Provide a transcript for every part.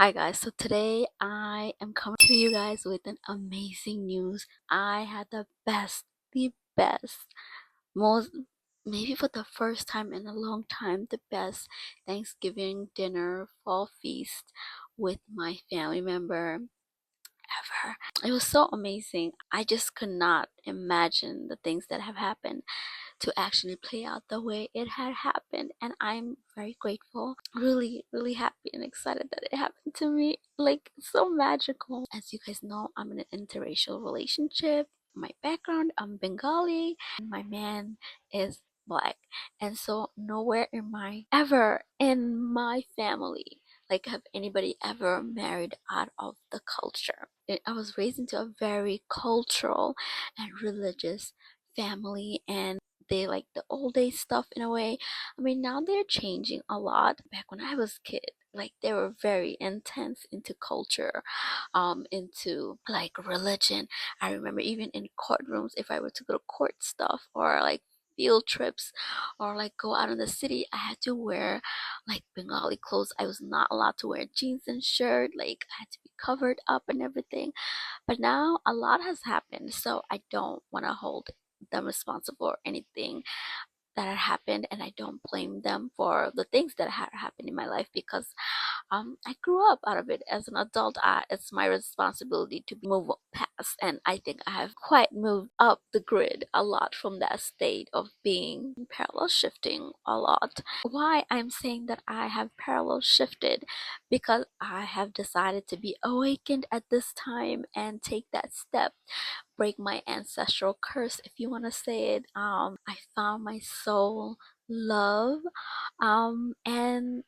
Hi guys, so today I am coming to you guys with an amazing news. I had the best, most, maybe for the first time in a long time, the best Thanksgiving dinner fall feast with my family member ever. It was so amazing. I just could not imagine the things that have happened to actually play out the way it had happened, and I'm very grateful, really happy and excited that it happened to me. Like, so magical. As you guys know, I'm in an interracial relationship. My background, I'm Bengali and my man is black, and so nowhere in my family like have anybody ever married out of the culture. I was raised into a very cultural and religious family, and they like the old days stuff in a way. I mean, now they're changing a lot. Back when I was a kid, like they were very intense into culture, into like religion. I remember even in courtrooms, if I were to go to court stuff or like field trips or like go out in the city, I had to wear like Bengali clothes. I was not allowed to wear jeans and shirt. Like I had to be covered up and everything. But now a lot has happened, so I don't want to hold them responsible for anything that had happened, and I don't blame them for the things that had happened in my life because I grew up out of it as an adult. It's my responsibility to move past, and I think I have quite moved up the grid a lot from that state of being parallel shifting a lot. Why I'm saying that I have parallel shifted, because I have decided to be awakened at this time and take that step, break my ancestral curse, if you want to say it. I found my soul love, and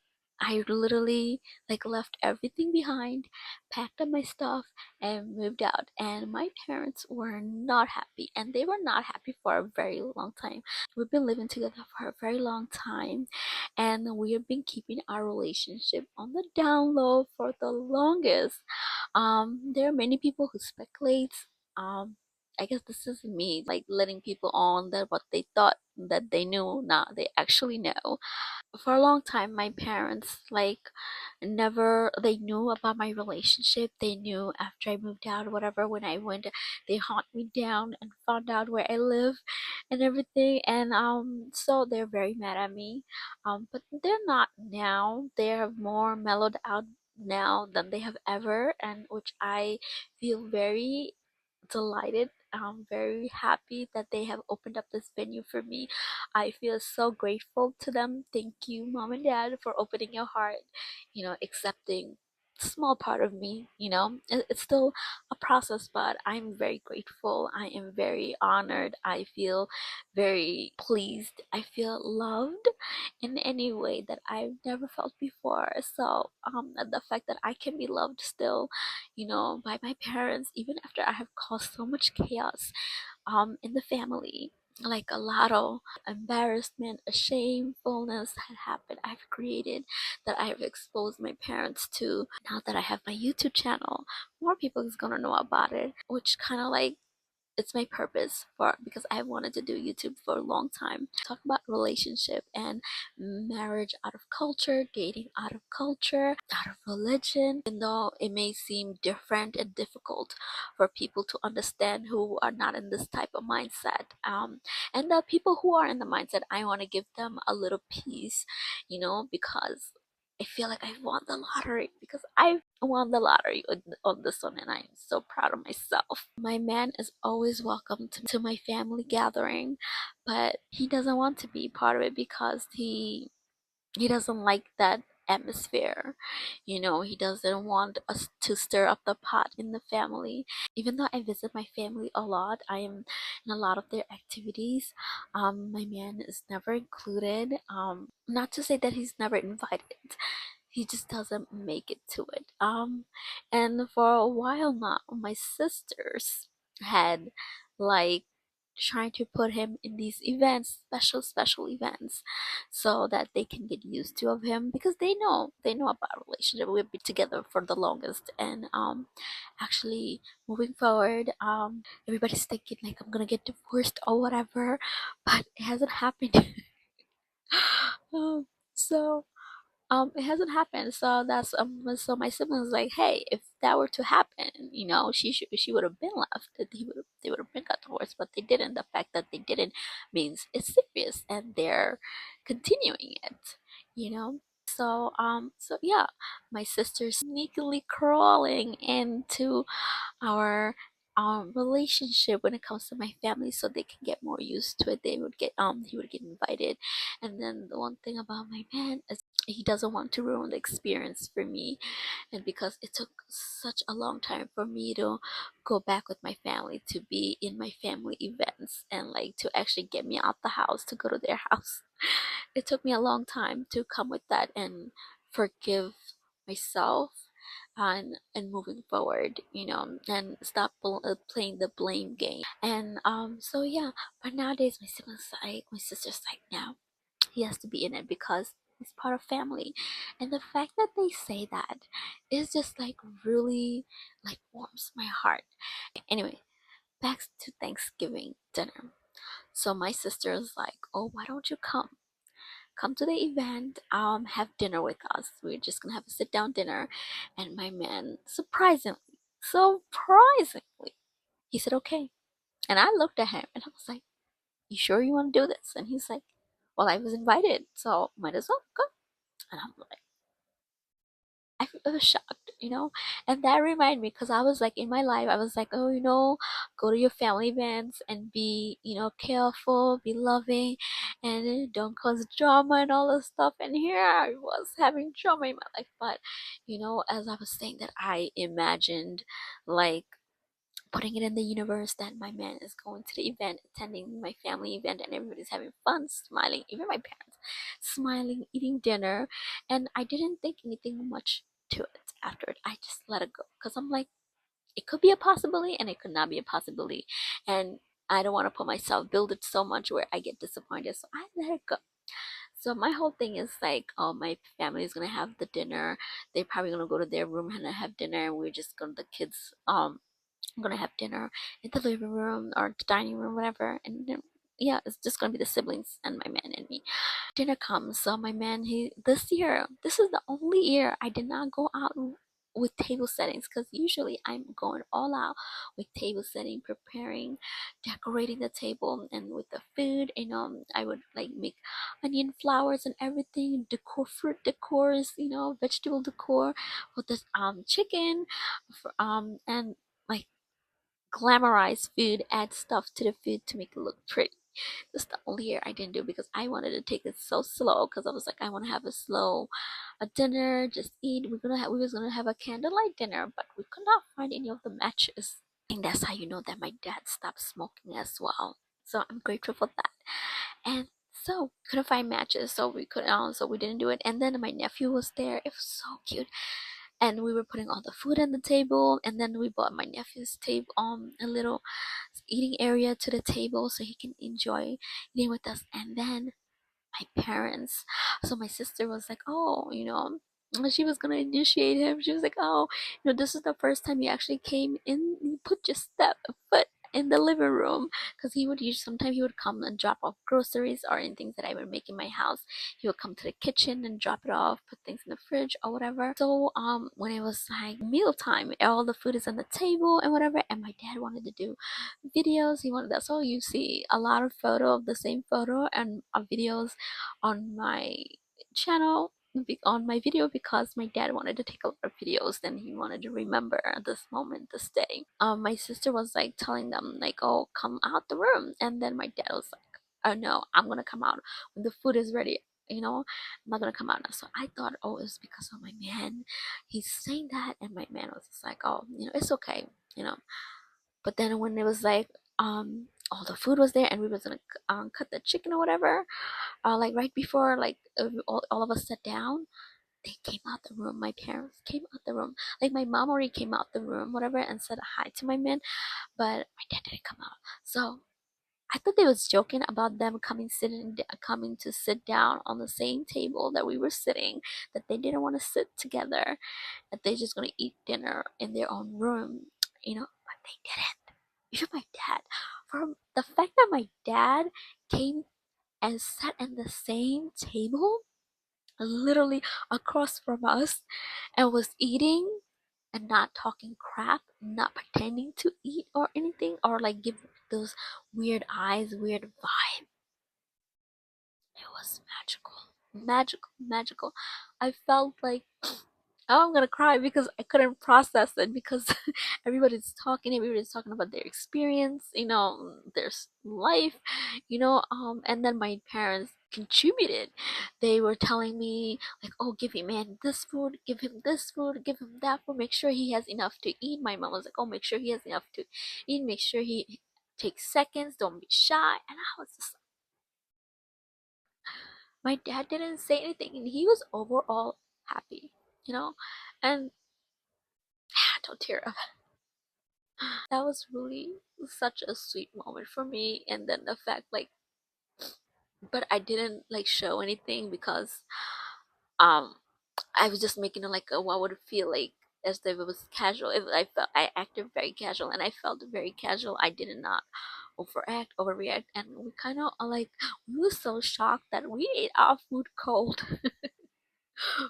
I literally like left everything behind, packed up my stuff, and moved out. And my parents were not happy, and they were not happy for a very long time. We've been living together for a very long time, and we have been keeping our relationship on the down low for the longest. There are many people who speculate. I guess this is me like letting people on that what they thought that they knew, now they actually know. For a long time my parents like never, they knew about my relationship. They knew after I moved out or whatever, when I went, they hunt me down and found out where I live and everything. And so they're very mad at me, but they're not now. They are more mellowed out now than they have ever, and which I feel very delighted. I'm very happy that they have opened up this venue for me. I feel so grateful to them. Thank you, mom and dad, for opening your heart, accepting small part of me. It's still a process, but I'm very grateful. I am very honored. I feel very pleased. I feel loved in any way that I've never felt before. So the fact that I can be loved still, by my parents, even after I have caused so much chaos in the family. Like a lot of embarrassment, a shamefulness had happened. I've created that I have exposed my parents to. Now that I have my YouTube channel, more people is gonna know about it, which kind of like it's my purpose, for because I wanted to do YouTube for a long time. Talk about relationship and marriage out of culture, dating out of culture, out of religion. Even though it may seem different and difficult for people to understand who are not in this type of mindset. And the people who are in the mindset, I want to give them a little piece, because I feel like I've won the lottery, because I won the lottery on this one, and I'm so proud of myself. My man is always welcome to my family gathering, but he doesn't want to be part of it because he doesn't like that atmosphere. He doesn't want us to stir up the pot in the family. Even though I visit my family a lot, I am in a lot of their activities. My man is never included. Not to say that he's never invited, he just doesn't make it to it. And for a while now, my sisters had like trying to put him in these events, special events, so that they can get used to of him, because they know about relationship. We've been together for the longest, and actually moving forward, everybody's thinking like I'm gonna get divorced or whatever, but it hasn't happened. Um, so it hasn't happened. So that's so my siblings like, hey, if that were to happen, she would have been left. That they would have been got divorced, but they didn't. The fact that they didn't means it's serious, and they're continuing it. You know. So yeah, my sister's sneakily crawling into our relationship when it comes to my family so they can get more used to it. He would get invited. And then the one thing about my man is he doesn't want to ruin the experience for me, and because it took such a long time for me to go back with my family, to be in my family events, and like to actually get me out the house to go to their house. It took me a long time to come with that and forgive myself, and moving forward, and stop playing the blame game. And so yeah, but nowadays my sister's like, no, he has to be in it because he's part of family. And the fact that they say that is just like really like warms my heart. Anyway, back to Thanksgiving dinner. So my sister is like, oh, why don't you come to the event, have dinner with us. We're just gonna have a sit down dinner. And my man, surprisingly, he said, okay. And I looked at him and I was like, you sure you want to do this? And he's like, well, I was invited, so might as well go. And I'm like, I was shocked, and that reminded me because I was like in my life, I was like, oh, go to your family events and be, careful, be loving, and don't cause drama and all this stuff. And here I was having drama in my life, but as I was saying that, I imagined like putting it in the universe that my man is going to the event, attending my family event, and everybody's having fun, smiling, even my parents, smiling, eating dinner. And I didn't think anything much to it after it. I just let it go because I'm like, it could be a possibility and it could not be a possibility. And I don't want to put myself, build it so much where I get disappointed. So I let it go. So my whole thing is like, oh, my family is gonna have the dinner. They're probably gonna go to their room and have dinner, and we're just gonna the kids I'm gonna have dinner in the living room or the dining room, whatever. And then, yeah, it's just gonna be the siblings and my man and me. Dinner comes, so my man, this is the only year I did not go out with table settings, because usually I'm going all out with table setting, preparing, decorating the table, and with the food. I would like make onion flowers and everything, decor, fruit decors, vegetable decor with this chicken, and like glamorize food, add stuff to the food to make it look pretty. That's the only year I didn't do because I wanted to take it so slow, because I was like, I want to have a dinner, just eat. We was gonna have a candlelight dinner, but we could not find any of the matches. And that's how you know that my dad stopped smoking as well. So I'm grateful for that. And so couldn't find matches, so we didn't do it. And then my nephew was there. It was so cute, and we were putting all the food on the table, and then we bought my nephew's table a little eating area to the table so he can enjoy eating with us. And then my parents, so my sister was like, oh, she was gonna initiate him. She was like, oh, this is the first time you actually came in, you put your step foot in the living room, because sometimes he would come and drop off groceries or anything that I would make in my house. He would come to the kitchen and drop it off, put things in the fridge or whatever. So when it was like mealtime, all the food is on the table and whatever, and my dad wanted to do videos. He wanted that, so you see a lot of photo of the same photo and videos on my channel, on my video, because my dad wanted to take a lot of videos and he wanted to remember this moment, this day. My sister was like telling them like, oh, come out the room, and then my dad was like, oh no, I'm gonna come out when the food is ready. I'm not gonna come out now. So I thought, oh, it was because of my man. He's saying that, and my man was just like, oh, it's okay, you know. But then when it was like, all the food was there and we was gonna cut the chicken or whatever, like right before, like all of us sat down, they came out the room. My parents came out the room. Like my mom already came out the room, whatever, and said hi to my man, but my dad didn't come out. So I thought they was joking about them coming to sit down on the same table that we were sitting, that they didn't want to sit together, that they're just gonna eat dinner in their own room, but they didn't. Even my dad, for the fact that my dad came and sat at the same table, literally across from us, and was eating and not talking crap, not pretending to eat or anything, or like give those weird eyes, weird vibe. It was magical. Magical, magical. I felt like, oh, I'm gonna cry because I couldn't process it because everybody's talking about their experience, their life, and then my parents contributed. They were telling me like, oh, give him man this food, give him this food, give him that food, make sure he has enough to eat. My mom was like, oh, make sure he has enough to eat, make sure he takes seconds, don't be shy. And I was just, my dad didn't say anything and he was overall happy, you know and don't tear up. That was really such a sweet moment for me. And then the fact, like, but I didn't like show anything because um I was just making it like a what would it feel like, as if it was casual. If I acted very casual and I felt very casual, I did not overact, overreact. And we kind of like, we were so shocked that we ate our food cold.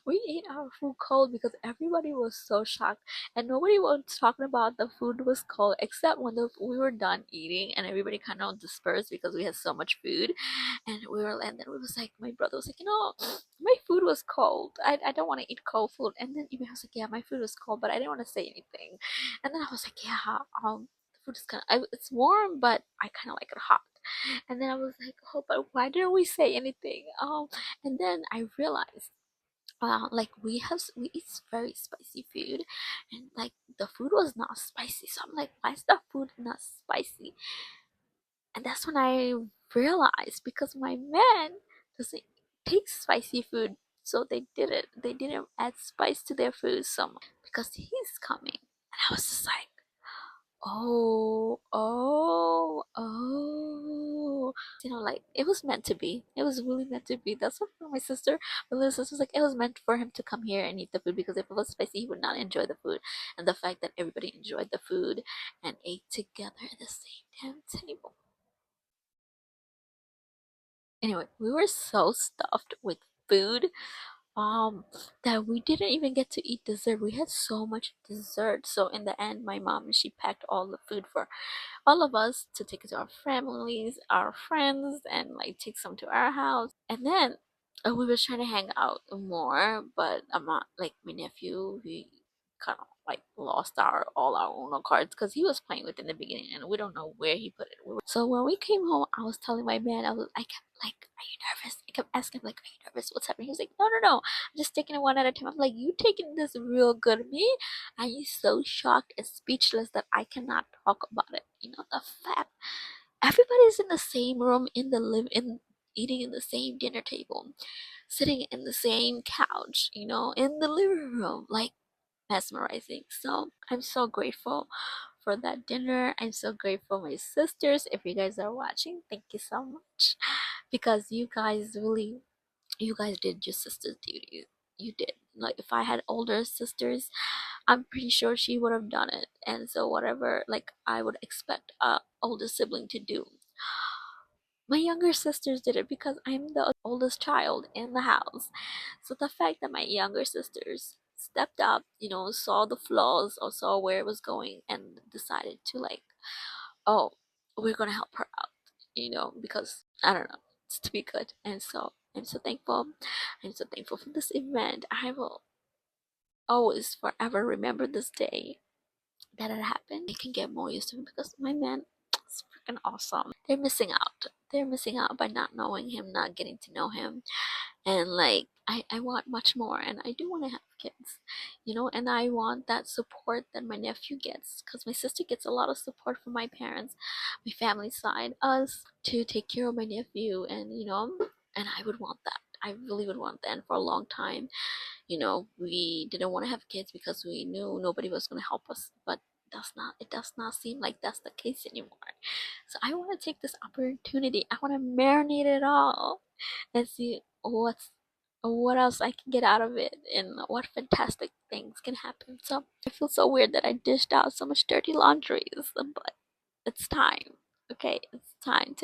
We ate our food cold because everybody was so shocked, and nobody was talking about the food was cold except when we were done eating and everybody kind of dispersed because we had so much food. And then we was like, my brother was like, my food was cold. I don't want to eat cold food. And then Ibrahim was like, yeah, my food was cold, but I didn't want to say anything. And then I was like, yeah, the food is it's warm, but I kind of like it hot. And then I was like, oh, but why didn't we say anything? And then I realized, like, we eat very spicy food, and like the food was not spicy. So I'm like, why is the food not spicy? And that's when I realized, because my man doesn't take spicy food, so they didn't add spice to their food so much because he's coming. And I was just like, oh, oh, oh. Like, it was meant to be. It was really meant to be. That's what my little sister was like, it was meant for him to come here and eat the food, because if it was spicy, he would not enjoy the food. And the fact that everybody enjoyed the food and ate together at the same damn table. Anyway, we were so stuffed with food, um that we didn't even get to eat dessert. We had so much dessert. So in the end, my mom, she packed all the food for all of us to take it to our families, our friends, and like take some to our house. And then we were trying to hang out more, but I'm not like my nephew. He kind of like lost our Uno cards because he was playing with it in the beginning, and we don't know where he put it. So when we came home, I was telling my man, I kept like, "Are you nervous?" I kept asking him like, "Are you nervous? What's happening?" He was like, "No, no, no. I'm just taking it one at a time." I'm like, "You taking this real good, me?" I am so shocked and speechless that I cannot talk about it. The fact everybody's in the same room, in eating in the same dinner table, sitting in the same couch, in the living room, like, mesmerizing. So I'm so grateful for that dinner. I'm so grateful, my sisters. If you guys are watching, thank you so much, because you guys did your sister's duty. You did. Like, if I had older sisters, I'm pretty sure she would have done it. And so whatever, like, I would expect a older sibling to do, my younger sisters did it, because I'm the oldest child in the house. So the fact that my younger sisters stepped up, saw the flaws or saw where it was going and decided to, like, oh, we're gonna help her out, because I don't know, it's to be good. And so I'm so thankful. I'm so thankful for this event. I will always forever remember this day that it happened. I can get more used to him because my man is freaking awesome. They're missing out. They're missing out by not knowing him, not getting to know him. And like, I want much more, and I do want to have kids, and I want that support that my nephew gets, because my sister gets a lot of support from my parents, my family side, us, to take care of my nephew. And and I would want that. I really would want that. And for a long time, we didn't want to have kids because we knew nobody was going to help us. But it does not seem like that's the case anymore. So I want to take this opportunity. I want to marinate it all and see what else I can get out of it, and what fantastic things can happen. So I feel so weird that I dished out so much dirty laundries, but it's time. Okay, it's time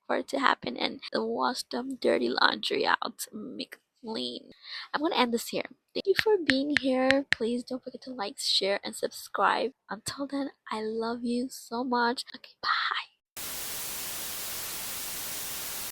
for it to happen and wash them dirty laundry out. clean. I'm gonna end this here. Thank you for being here. Please don't forget to like, share, and subscribe. Until then, I love you so much. Okay, bye.